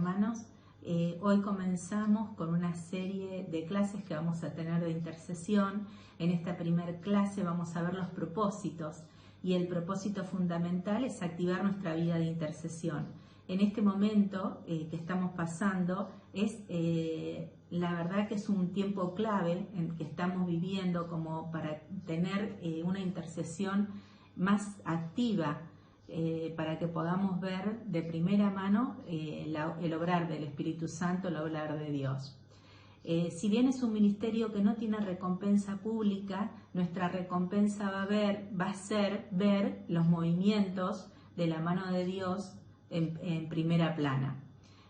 hermanos. Hoy comenzamos con una serie de clases que vamos a tener de intercesión. En esta primera clase vamos a ver los propósitos y el propósito fundamental es activar nuestra vida de intercesión. En este momento que estamos pasando la verdad que es un tiempo clave en que estamos viviendo como para tener una intercesión más activa, para que podamos ver de primera mano el obrar del Espíritu Santo, el obrar de Dios. Si bien es un ministerio que no tiene recompensa pública, nuestra recompensa va a ser ver los movimientos de la mano de Dios en primera plana,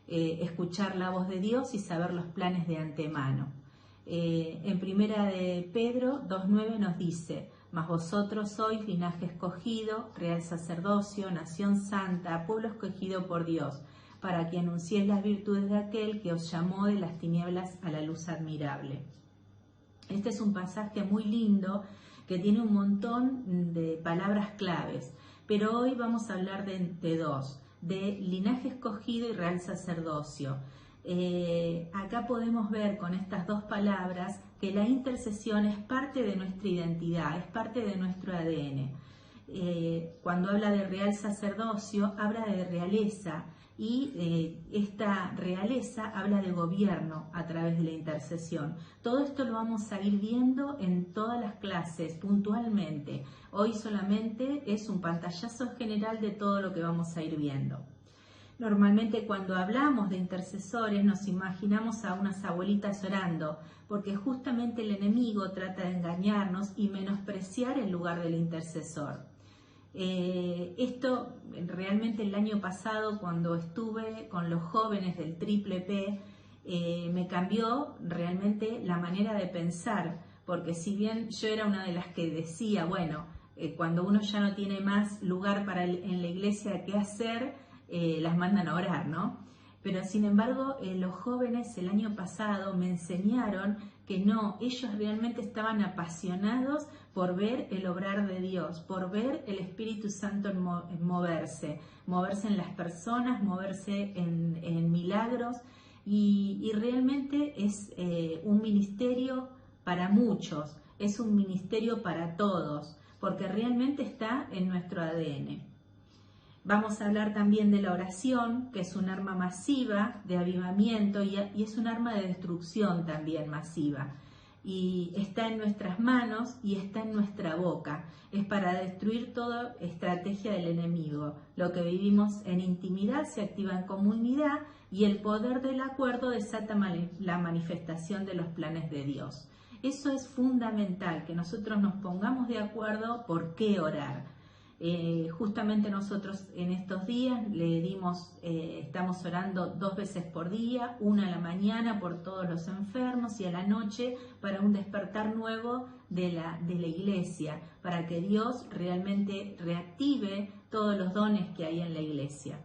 escuchar la voz de Dios y saber los planes de antemano. En primera de Pedro 2:9 nos dice: mas vosotros sois linaje escogido, real sacerdocio, nación santa, pueblo escogido por Dios, para que anunciéis las virtudes de aquel que os llamó de las tinieblas a la luz admirable. Este es un pasaje muy lindo que tiene un montón de palabras claves, pero hoy vamos a hablar de dos, de linaje escogido y real sacerdocio. Acá podemos ver con estas dos palabras que la intercesión es parte de nuestra identidad, es parte de nuestro ADN. Cuando habla de real sacerdocio, habla de realeza, y esta realeza habla de gobierno a través de la intercesión. Todo esto lo vamos a ir viendo en todas las clases puntualmente. Hoy solamente es un pantallazo general de todo lo que vamos a ir viendo. Normalmente cuando hablamos de intercesores nos imaginamos a unas abuelitas orando, porque justamente el enemigo trata de engañarnos y menospreciar el lugar del intercesor. Esto realmente el año pasado, cuando estuve con los jóvenes del Triple P, me cambió realmente la manera de pensar, porque si bien yo era una de las que decía, bueno, cuando uno ya no tiene más lugar en la iglesia que hacer, las mandan a orar, ¿no? Pero sin embargo, los jóvenes el año pasado me enseñaron que no, ellos realmente estaban apasionados por ver el obrar de Dios, por ver el Espíritu Santo moverse en las personas, moverse en milagros, y realmente es un ministerio para muchos, es un ministerio para todos, porque realmente está en nuestro ADN. Vamos a hablar también de la oración, que es un arma masiva de avivamiento y es un arma de destrucción también masiva. Y está en nuestras manos y está en nuestra boca. Es para destruir toda estrategia del enemigo. Lo que vivimos en intimidad se activa en comunidad y el poder del acuerdo desata la manifestación de los planes de Dios. Eso es fundamental, que nosotros nos pongamos de acuerdo por qué orar. Justamente nosotros en estos días estamos orando 2 veces por día, una a la mañana por todos los enfermos y a la noche para un despertar nuevo de la iglesia, para que Dios realmente reactive todos los dones que hay en la iglesia.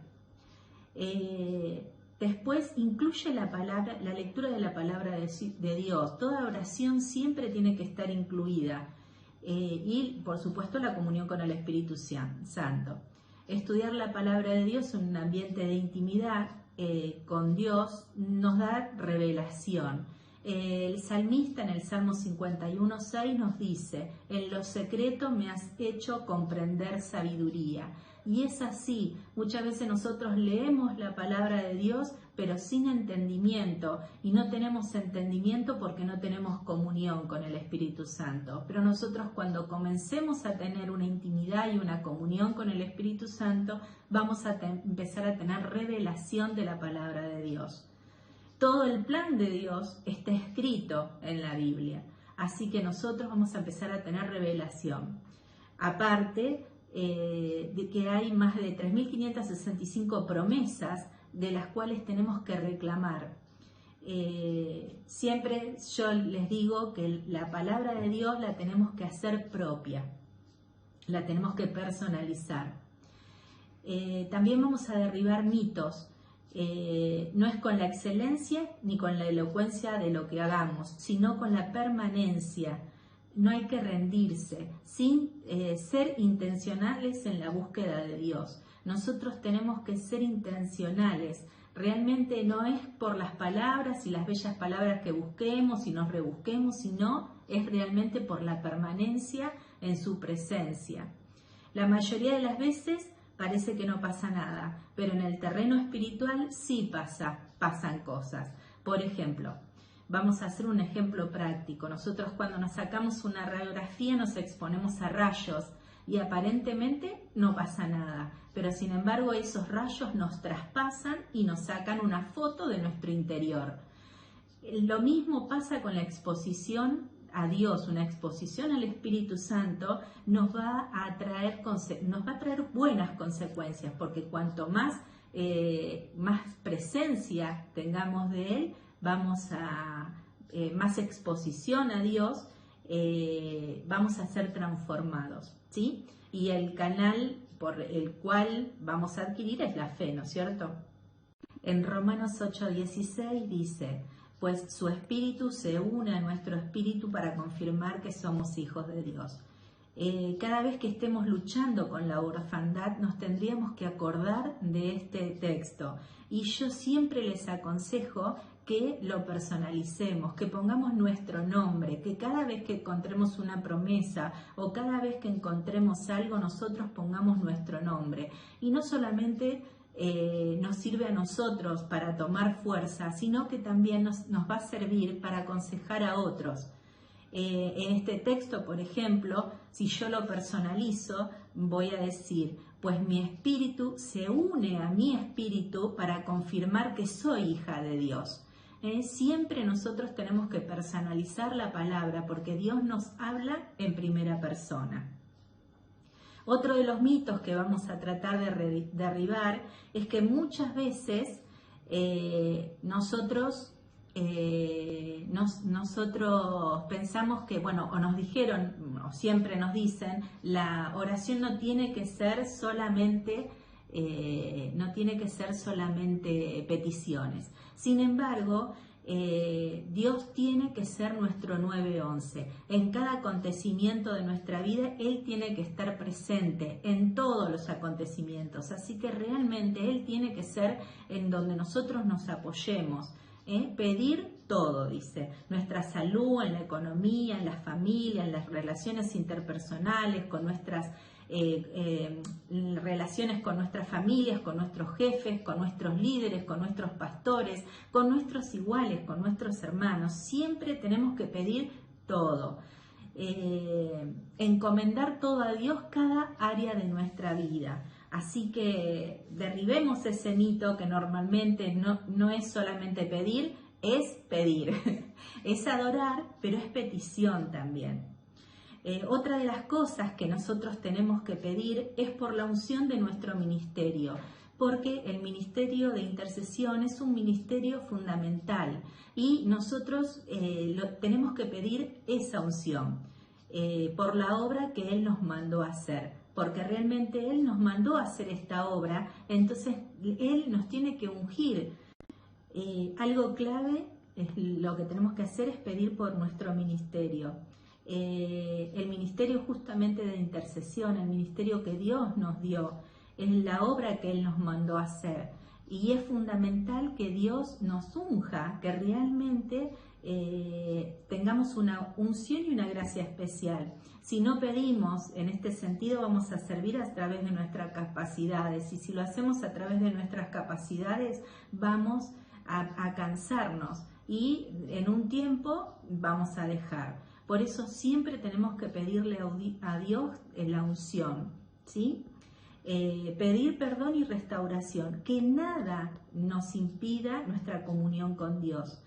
Después incluye la lectura de la palabra de Dios. Toda oración siempre tiene que estar incluida. Y por supuesto la comunión con el Espíritu Santo. Estudiar la palabra de Dios en un ambiente de intimidad con Dios nos da revelación. El salmista en el Salmo 51:6 nos dice: en lo secreto me has hecho comprender sabiduría. Y es así, muchas veces nosotros leemos la palabra de Dios pero sin entendimiento, y no tenemos entendimiento porque no tenemos comunión con el Espíritu Santo. Pero nosotros cuando comencemos a tener una intimidad y una comunión con el Espíritu Santo, vamos a empezar a tener revelación de la palabra de Dios. Todo el plan de Dios está escrito en la Biblia, así que nosotros vamos a empezar a tener revelación. Aparte de que hay más de 3.565 promesas de las cuales tenemos que reclamar. Siempre yo les digo que la palabra de Dios la tenemos que hacer propia, la tenemos que personalizar. También vamos a derribar mitos. No es con la excelencia ni con la elocuencia de lo que hagamos, sino con la permanencia. No hay que rendirse, sin ser intencionales en la búsqueda de Dios. Nosotros tenemos que ser intencionales Realmente no es por las palabras y las bellas palabras que busquemos y nos rebusquemos, sino es realmente por la permanencia en su presencia. La mayoría de las veces parece que no pasa nada, pero en el terreno espiritual sí pasan cosas. Por ejemplo, vamos a hacer un ejemplo práctico. Nosotros cuando nos sacamos una radiografía nos exponemos a rayos y aparentemente no pasa nada, pero sin embargo esos rayos nos traspasan y nos sacan una foto de nuestro interior. Lo mismo pasa con la exposición a Dios, una exposición al Espíritu Santo nos va a traer buenas consecuencias, porque cuanto más presencia tengamos de Él, vamos a más exposición a Dios, vamos a ser transformados, ¿sí? Y el canal por el cual vamos a adquirir es la fe, ¿no es cierto? En Romanos 8:16 dice: pues su espíritu se une a nuestro espíritu para confirmar que somos hijos de Dios. Cada vez que estemos luchando con la orfandad nos tendríamos que acordar de este texto, y yo siempre les aconsejo que lo personalicemos, que pongamos nuestro nombre, que cada vez que encontremos una promesa o cada vez que encontremos algo nosotros pongamos nuestro nombre, y no solamente nos sirve a nosotros para tomar fuerza, sino que también nos va a servir para aconsejar a otros. En este texto, por ejemplo, si yo lo personalizo, voy a decir: pues mi espíritu se une a mi espíritu para confirmar que soy hija de Dios. Siempre nosotros tenemos que personalizar la palabra porque Dios nos habla en primera persona. Otro de los mitos que vamos a tratar de derribar es que muchas veces nosotros pensamos que, bueno, o nos dijeron, o siempre nos dicen, la oración no tiene que ser solamente peticiones. Sin embargo, Dios tiene que ser nuestro 911. En cada acontecimiento de nuestra vida, Él tiene que estar presente en todos los acontecimientos. Así que realmente Él tiene que ser en donde nosotros nos apoyemos. Pedir todo, dice, nuestra salud, en la economía, en la familia, en las relaciones interpersonales, con nuestras relaciones con nuestras familias, con nuestros jefes, con nuestros líderes, con nuestros pastores, con nuestros iguales, con nuestros hermanos. Siempre tenemos que pedir todo, encomendar todo a Dios cada área de nuestra vida. Así que derribemos ese mito que normalmente no es solamente pedir, es pedir, es adorar, pero es petición también. Otra de las cosas que nosotros tenemos que pedir es por la unción de nuestro ministerio, porque el ministerio de intercesión es un ministerio fundamental y nosotros tenemos que pedir esa unción por la obra que Él nos mandó a hacer, porque realmente Él nos mandó a hacer esta obra, entonces Él nos tiene que ungir. Algo clave, lo que tenemos que hacer es pedir por nuestro ministerio. El ministerio justamente de intercesión, el ministerio que Dios nos dio, es la obra que Él nos mandó a hacer, y es fundamental que Dios nos unja, que realmente tengamos una unción y una gracia especial. Si no pedimos en este sentido, vamos a servir a través de nuestras capacidades, y si lo hacemos a través de nuestras capacidades vamos a cansarnos y en un tiempo vamos a dejar. Por eso siempre tenemos que pedirle a Dios la unción, ¿sí? Pedir perdón y restauración, que nada nos impida nuestra comunión con Dios.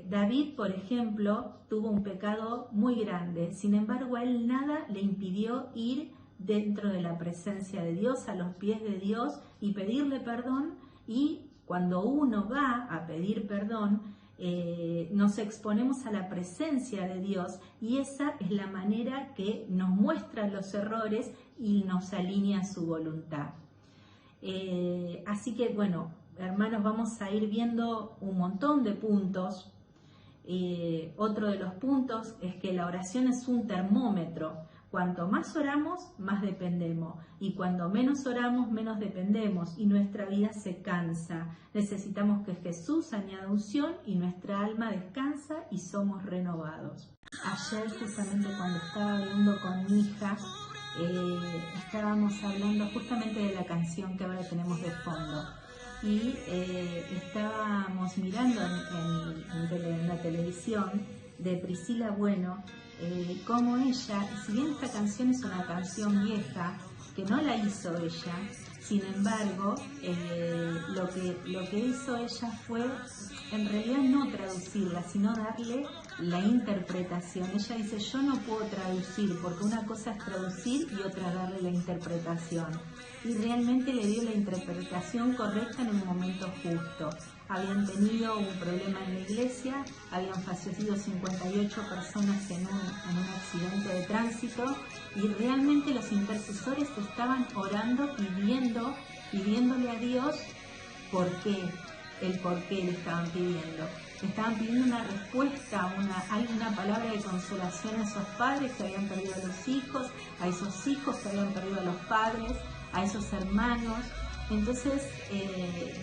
David, por ejemplo, tuvo un pecado muy grande, sin embargo a él nada le impidió ir dentro de la presencia de Dios, a los pies de Dios, y pedirle perdón. Y cuando uno va a pedir perdón, nos exponemos a la presencia de Dios, y esa es la manera que nos muestra los errores y nos alinea a su voluntad. Así que bueno, hermanos, vamos a ir viendo un montón de puntos. Otro de los puntos es que la oración es un termómetro, Cuanto más oramos, más dependemos. Y cuando menos oramos, menos dependemos. Y nuestra vida se cansa. Necesitamos que Jesús añada unción y nuestra alma descansa y somos renovados. Ayer, justamente cuando estaba hablando con mi hija, estábamos hablando justamente de la canción que ahora tenemos de fondo. Y estábamos mirando en la televisión de Priscila Bueno, como ella, si bien esta canción es una canción vieja, que no la hizo ella, sin embargo, lo que hizo ella fue, en realidad no traducirla, sino darle la interpretación. Ella dice, yo no puedo traducir, porque una cosa es traducir y otra darle la interpretación. Y realmente le dio la interpretación correcta en el momento justo. Habían tenido un problema en la iglesia, habían fallecido 58 personas en un accidente de tránsito y realmente los intercesores estaban orando, pidiéndole a Dios el por qué le estaban pidiendo. Le estaban pidiendo una respuesta, alguna palabra de consolación a esos padres que habían perdido a los hijos, a esos hijos que habían perdido a los padres, a esos hermanos. Entonces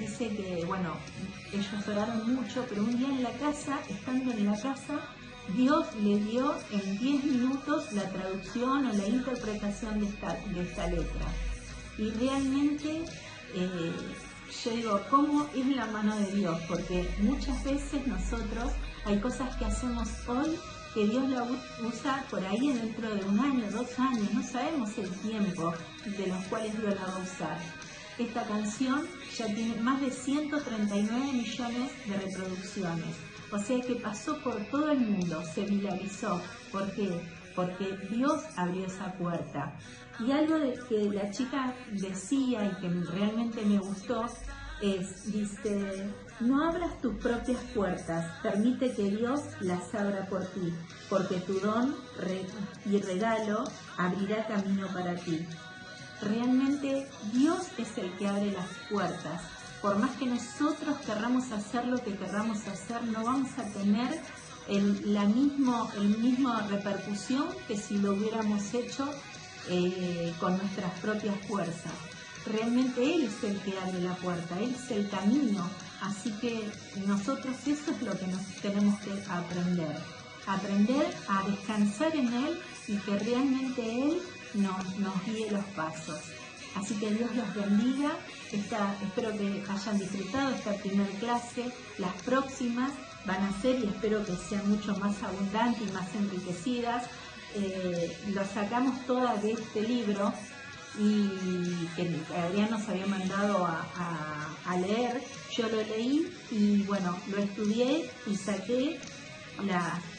dice que, bueno, ellos oraron mucho, pero un día en la casa, estando en la casa, Dios le dio en 10 minutos la traducción o la interpretación de esta letra. Y realmente yo digo, ¿cómo es la mano de Dios? Porque muchas veces nosotros hay cosas que hacemos hoy que Dios la usa por ahí dentro de 1 año, 2 años, no sabemos el tiempo de los cuales Dios la va a usar. Esta canción ya tiene más de 139 millones de reproducciones, o sea que pasó por todo el mundo, se viralizó. ¿Por qué? Porque Dios abrió esa puerta. Y algo que la chica decía y que realmente me gustó dice, no abras tus propias puertas, permite que Dios las abra por ti, porque tu don y regalo abrirá camino para ti. Realmente Dios es el que abre las puertas. Por más que nosotros querramos hacer lo que querramos hacer, no vamos a tener la misma repercusión que si lo hubiéramos hecho con nuestras propias fuerzas. Realmente Él es el que abre la puerta, Él es el camino. Así que nosotros eso es lo que nos tenemos que aprender a descansar en Él y que realmente Él nos guíe los pasos. Así que Dios los bendiga. Espero que hayan disfrutado esta primera clase. Las próximas van a ser, y espero que sean mucho más abundantes y más enriquecidas. Lo sacamos toda de este libro y que Adrián nos había mandado a leer. Yo lo leí y bueno, lo estudié y saqué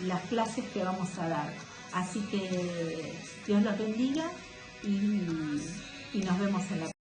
las clases que vamos a dar. Así que Dios los bendiga y nos vemos en la próxima.